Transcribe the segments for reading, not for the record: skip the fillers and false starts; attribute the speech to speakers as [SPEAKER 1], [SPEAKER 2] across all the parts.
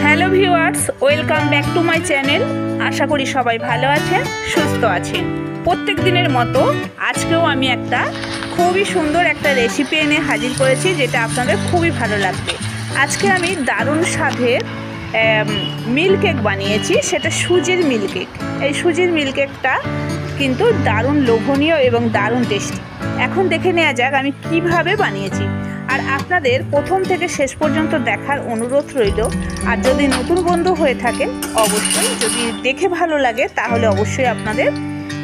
[SPEAKER 1] Hello viewers, welcome back to my channel. আশা করি সবাই ভালো আছেন, সুস্থ আছেন। প্রত্যেক দিনের মতো আজকেও আমি একটা খুবই সুন্দর একটা রেসিপি এনে হাজির করেছি, যেটা আপনাদের খুবই ভালো লাগবে। আজকে আমি দারুণ স্বাদের মিল্ক কেক বানিয়েছি, সেটা সুজির মিল্ক কেক। এই সুজির মিল্ক কেকটা কিন্তু দারুণ লোভনীয় এবং দারুণ টেস্টি। এখন দেখে নেওয়া যাক আমি কিভাবে বানিয়েছি। আর আপনাদের প্রথম থেকে শেষ পর্যন্ত দেখার অনুরোধ রইল। আর যদি নতুন বন্ধু হয়ে থাকেন, অবশ্যই যদি দেখে ভালো লাগে তাহলে অবশ্যই আপনাদের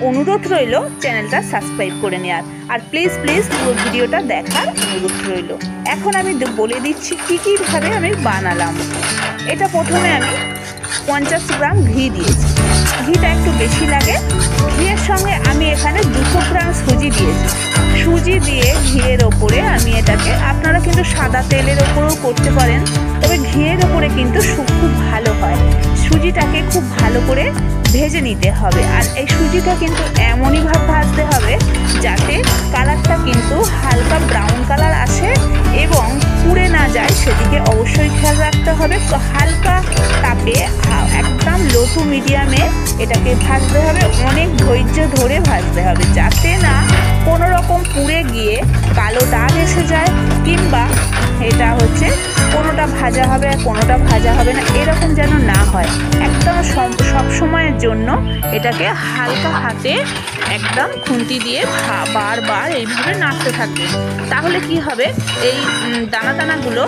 [SPEAKER 1] অনুরোধ রইল চ্যানেলটা সাবস্ক্রাইব করে নেওয়ার। আর প্লিজ পুরো ভিডিওটা দেখার অনুরোধ রইল। এখন আমি বলে দিচ্ছি কীভাবে আমি বানালাম। এটা প্রথমে আমি 50 গ্রাম ঘি দিয়েছি। ঘিটা একটু বেশি লাগে। ঘিয়ের সঙ্গে আমি এখানে 200 গ্রাম সুজি দিয়েছি। সুজি দিয়ে ঘিয়ের ওপরে আমি এটাকে, আপনারা কিন্তু সাদা তেলের ওপরেও করতে পারেন, তবে ঘিয়ের ওপরে কিন্তু খুব ভালো হয়। সুজিটাকে খুব ভালো করে ভেজে নিতে হবে। আর এই সুজিটা কিন্তু এমনই ভাবে ভাজতে হবে যাতে কালারটা কিন্তু হালকা ব্রাউন কালার আসে এবং পুড়ে না যায়, সেদিকে অবশ্যই খেয়াল রাখতে হবে। তো হালকা তাপে একদম লো টু মিডিয়ামে এটাকে ভাজতে হবে, অনেক ধৈর্য ধরে ভাজতে হবে, যাতে না কোনো রকম পুড়ে গিয়ে কালো দাগ এসে যায়, কিংবা এটা হচ্ছে কোনোটা ভাজা হবে আর কোনোটা ভাজা হবে না, এরকম যেন না হয়। একদম সব সময়ের জন্য এটাকে হালকা হাতে একদম খুন্তি দিয়ে বারবার এইভাবে নাড়তে থাকবে। তাহলে কি হবে, এই দানাগুলো,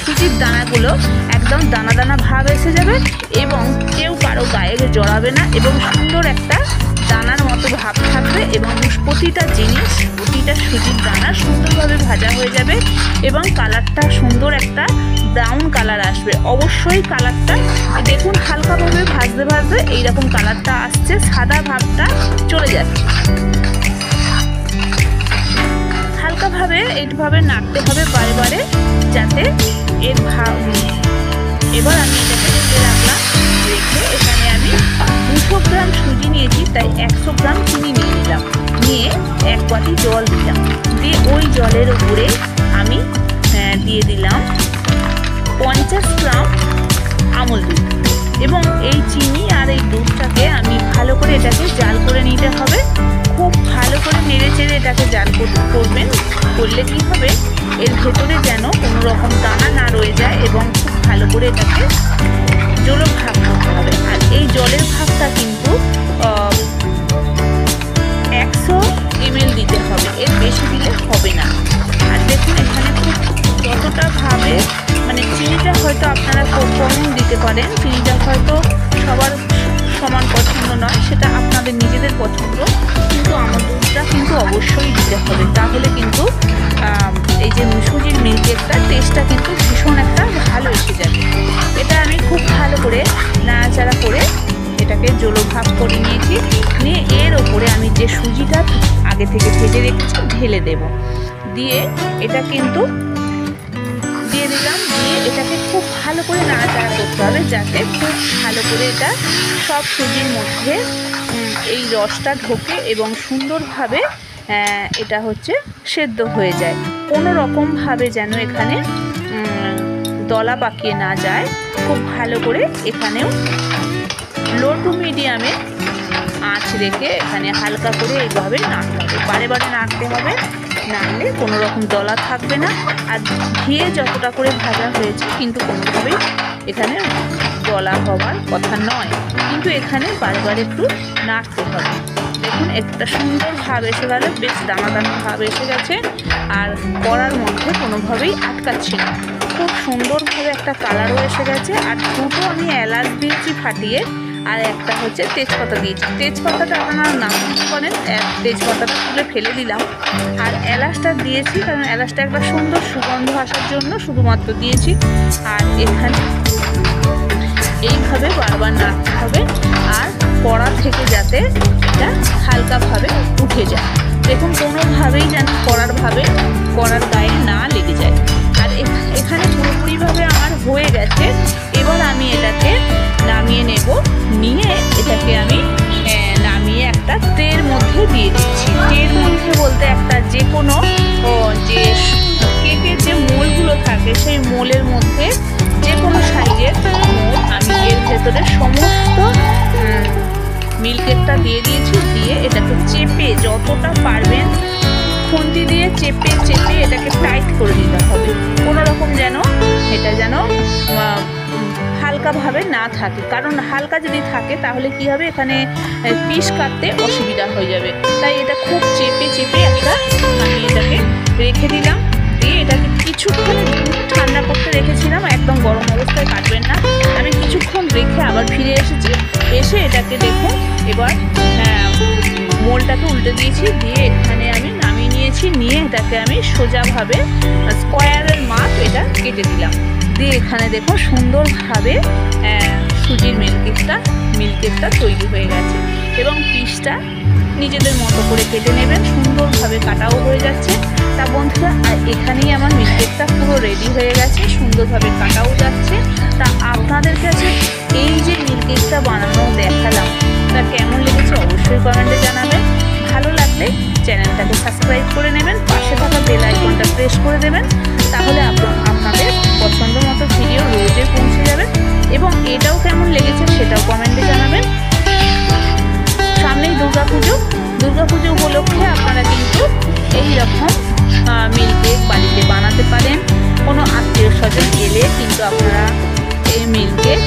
[SPEAKER 1] সুজির দানাগুলো একদম দানা ভাব এসে যাবে এবং কেউ কারো গায়ে জড়াবে না, এবং সুন্দর একটা দানার মতো ভাব থাকবে, এবং প্রতিটা সুজির দানা সুন্দরভাবে ভাজা হয়ে যাবে এবং কালারটা সুন্দর একটা ব্রাউন কালার আসবে। অবশ্যই কালারটা দেখুন, হালকাভাবে ভাজতে এইরকম কালারটা আসছে, সাদা ভাবটা চলে যাচ্ছে। হালকাভাবে এইভাবে নাড়তে হবে বারে যাতে এর এবার আমি এটাকে রেখে রাখলাম। রেখে এখানে আমি 200 গ্রাম সুজি নিয়েছি, তাই 100 গ্রাম চিনি নিয়ে নিলাম। নিয়ে 1 বাটি জল দিলাম। দিয়ে ওই জলের উপরে আমি দিয়ে দিলাম 50 গ্রাম আমল দুধ, এবং এই চিনি আর এই দুধটাকে আমি ভালো করে এটাকে জাল করে নিতে হবে। খুব ভালো করে নেড়ে চেড়ে এটাকে জাল করবেন। করলে কি হবে, এর ভেতরে যেন কোনো রকম দানা না রয়ে যায়, এবং খুব ভালো করে এটাকে জলের ভাগ করতে হবে। আর এই জলের ভাগটা কিন্তু 100 ml দিতে হবে, এর বেশি দিলে হবে না। আর দেখুন এখানে খুব যতটা ভাবে, মানে চিনিটা হয়তো আপনারা কম দিতে পারেন, চিনিটা হয়তো সবার সমান পছন্দ নয়, সেটা আপনাদের নিজেদের পছন্দ, কিন্তু আমার দুধটা কিন্তু অবশ্যই দিতে হবে। তাহলে কিন্তু এই যে সুজির মিল্ক কেকটা টেস্টটা কিন্তু ভীষণ একটা ভালো এসে যাবে। এটা আমি খুব ভালো করে নাড়াচাড়া করে এটাকে জলভাব করে নিয়েছি। নিয়ে এর ওপরে আমি যে সুজিটা আগে থেকে ভেজে রেখেছি ঢেলে দেব। দিয়ে এটা কিন্তু দিয়ে দিলাম। দিয়ে এটাকে খুব ভালো করে নাড়াচাড়া করতে হবে, যাতে খুব ভালো করে এটা সব সুজির মধ্যে এই রসটা ঢোকে এবং সুন্দরভাবে এটা হচ্ছে সেদ্ধ হয়ে যায়। কোনো রকমভাবে যেন এখানে দলা পাকিয়ে না যায়। খুব ভালো করে এখানেও লো টু মিডিয়ামে আঁচ রেখে এখানে হালকা করে এইভাবে নাড়তে হবে, বারে নাড়তে হবে, নাড়লে কোনো রকম দলা থাকবে না। আর ঘিয়ে যতটা করে ভাজা হয়েছে কিন্তু কোনোভাবেই এখানে দলা হওয়ার কথা নয়, কিন্তু এখানে বারে একটু নাড়তে হবে। দেখুন একটা সুন্দর ভাব এসে গেল, বেশ দানা ভাব এসে গেছে, আর কড়ার মধ্যে কোনোভাবেই আটকাচ্ছে না। খুব সুন্দরভাবে একটা কালারও এসে গেছে। আর দুটো আমি এলাচ দিয়েছি ফাটিয়ে, আর একটা হচ্ছে তেজপাতা দিয়েছি। তেজপাতাটা আপনারা না দিতে পারেন, তেজপাতাটা তুলে ফেলে দিলাম। আর এলাচটা দিয়েছি কারণ এলাচটা একটা সুন্দর সুগন্ধ আসার জন্য শুধুমাত্র দিয়েছি। আর এখানে এইভাবে বারবার নাড়তে হবে, আর কড়া থেকে যাতে এটা হালকাভাবে উঠে যায়। দেখুন কোনোভাবেই যেন কড়ার গায়ে না লেগে যায়। আর এখানে পুরোপুরিভাবে আমার হয়ে গেছে। এবার আমি এটাকে নামিয়ে নেব। নিয়ে এটাকে আমি নামিয়ে একটা ট্রের মধ্যে দিয়ে দিচ্ছি। ট্রের মধ্যে বলতে একটা যে কোনো যে কেকের যে মোলগুলো থাকে সেই মোলের মধ্যে যে কোনো দিয়ে দিয়েছি। দিয়ে এটাকে চেপে যতটা পারবেন খুন্তি দিয়ে চেপে চেপে এটাকে টাইট করে দিতে হবে। কোনো রকম যেন এটা যেন হালকাভাবে না থাকে, কারণ হালকা যদি থাকে তাহলে কি হবে, এখানে পিস কাটতে অসুবিধা হয়ে যাবে। তাই এটা খুব চেপে চেপে একটা আমি এটাকে রেখে দিলাম। দিয়ে এটাকে কিছুক্ষণ ঠান্ডা করতে রেখেছিলাম, একদম গরম অবস্থায় কাটবেন না। আমি কিছুক্ষণ রেখে আবার ফিরে এসেছি। এসে এটাকে দেখুন এবার মোলটাকে উল্টে দিয়েছি। দিয়ে এখানে আমি নামিয়ে নিয়েছি। নিয়ে এটাকে আমি সোজাভাবে স্কোয়ারের মাপ এটা কেটে দিলাম। দিয়ে এখানে দেখো সুন্দরভাবে সুজির মিল্কেকটা তৈরি হয়ে গেছে। এবং পিসটা নিজেদের মতো করে কেটে নেবেন, সুন্দরভাবে কাটাও হয়ে যাচ্ছে। তা বন্ধুরা এখানেই আমার মিল্কেকটা পুরো রেডি হয়ে গেছে, সুন্দরভাবে কাটাও যাচ্ছে। তা আপনাদের কাছে এই যে মিল্কেকটা বানানো দেখালাম, তা কেমন লেগেছে অবশ্যই কমেন্টে জানাবেন। ভালো লাগলে চ্যানেলটাকে সাবস্ক্রাইব করে নেবেন, পাশে থাকা বেল আইকনটা প্রেস করে দেবেন, তাহলে আপনাদের পছন্দ মতো ভিডিও রোজে পৌঁছে যাবে। এবং এটাও কেমন লেগেছে সেটাও কমেন্টে জানাবেন। সামনেই দুর্গাপুজো উপলক্ষে আপনারা কিন্তু এই রকম মিল্কেক বাড়িতে বানাতে পারেন। কোনো আত্মীয় স্বজন এলে কিন্তু আপনারা এই মিল্কেক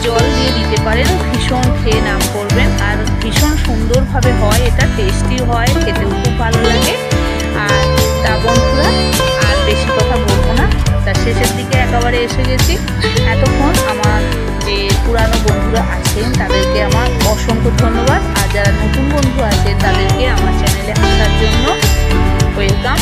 [SPEAKER 1] জল দিয়ে দিতে পারেন, ভীষণ খেয়ে নাম করবেন। আর ভীষণ সুন্দরভাবে হয়, এটা টেস্টি হয়, খেতেও খুব ভালো লাগে। আর তা বন্ধুরা আর বেশি কথা বলবো না, তার শেষের দিকে একেবারে এসে গেছি। এতক্ষণ আমার যে পুরানো বন্ধুরা আছেন তাদেরকে আমার অসংখ্য ধন্যবাদ। আর যারা নতুন বন্ধু আছে তাদেরকে আমার চ্যানেলে আসার জন্য ওয়েলকাম।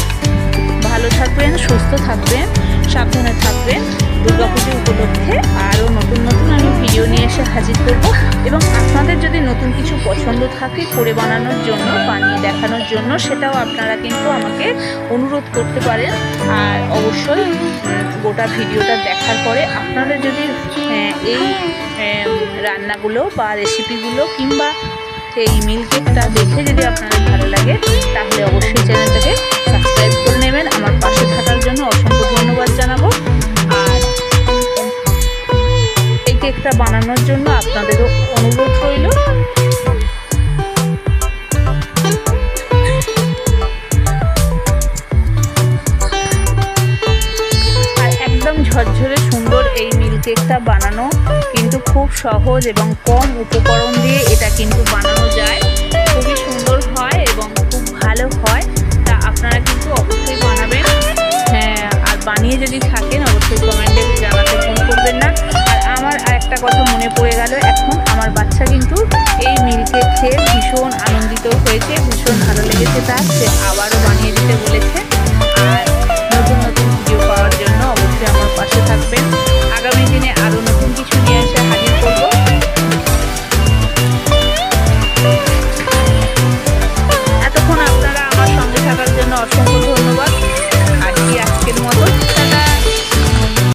[SPEAKER 1] ভালো থাকবেন, সুস্থ থাকবেন, সাবধানে থাকবেন। দুর্গাপুজো উপলক্ষে আরও নতুন আমি ভিডিও নিয়ে এসে হাজির করব। এবং আপনাদের যদি নতুন কিছু পছন্দ থাকে করে বানানোর জন্য, বানিয়ে দেখানোর জন্য, সেটাও আপনারা কিন্তু আমাকে অনুরোধ করতে পারেন। আর অবশ্যই গোটা ভিডিওটা দেখার পরে আপনাদের যদি এই রান্নাগুলো বা রেসিপিগুলো কিংবা এই মিল্কেকটা দেখে যদি আপনাদের ভালো লাগে, তাহলে অবশ্যই চ্যানেলটাকে সাবস্ক্রাইব করে নেবেন। আমার পাশে থাকার জন্য অসংখ্য ধন্যবাদ জানাবো। আর এই কেকটা বানানোর জন্য আপনাদেরও অনুরোধ রইল। আর একদম ঝরঝরে সুন্দর এই মিল্কেকটা বানানো কিন্তু খুব সহজ এবং কম উপকরণ দিয়ে এটা কিন্তু বানানো যায়। খুবই সুন্দর হয় এবং খুব ভালো হয়। তা আপনারা কিন্তু অবশ্যই বানাবেন। আর বানিয়ে যদি থাকেন অবশ্যই কমেন্টে জানাতে ফোন করবেন না। আর আমার আরেকটা কথা মনে পড়ে গেল, এখন আমার বাচ্চা কিন্তু এই মিল্কেক খেয়ে ভীষণ আনন্দিত হয়েছে, ভীষণ ভালো লেগেছে তার, সে আবারও